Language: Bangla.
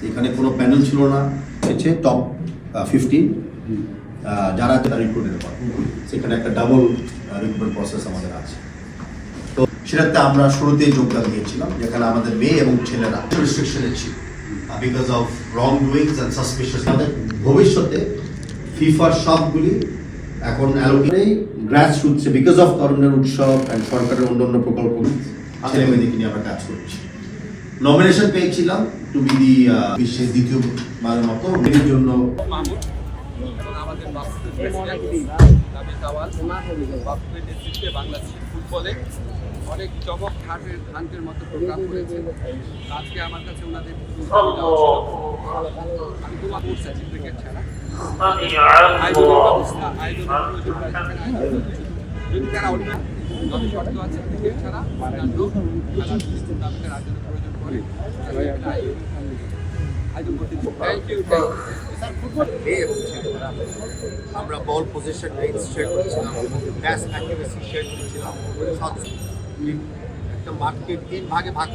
এখানে কোনো প্যানেল ছিল না, হচ্ছে টপ 15 যারা রিক্রুটের পর সেখানে একটা ডাবল রিক্রুটমেন্ট প্রসেস আমাদের আছে। তো সেটাতে আমরা শুরুতেই যোগদান দিয়েছিলাম, যেখানে আমাদের মেয়ে এবং ছেলেরা রেস্ট্রিকশনে ছিল because of wrong ডুইংস and suspicious. আমাদের ভবিষ্যতে ফিফার সবগুলি এখন অ্যালোকেটেই গ্রাস রুটসে বিকজ অফ তরুণের উৎসব অ্যান্ড সরকারের অন্যান্য প্রকল্প ছেলে মেয়েদেরকে নিয়ে আমরা কাজ করছি। নমিনেশন পেয়েছিলাম টু বি দি বিশ্বের দ্বিতীয়বারের মতো মেয়ের জন্য। আমাদের বাংলাদেশ ফুটবলে অনেক চমক ঘাটের মতো প্রোগ্রাম করেছে। আজকে আমার কাছে ওনাদের আমি তোমার করছি ক্রিকেট ছাড়া আয়োজনের ব্যবস্থা যদি তারা অন্য যত শর্ত আছে ক্রিকেট ছাড়া অন্যান্য খেলার আয়োজনের প্রয়োজন পড়ে আয়োজন করতে। Thank you. আমরা বল পজিশন রেঞ্জ শেয়ার করেছিলাম, প্যাস অ্যাকুরেসি শেয়ার করেছিলাম, একটা মাঠকে 3 ভাগে ভাগ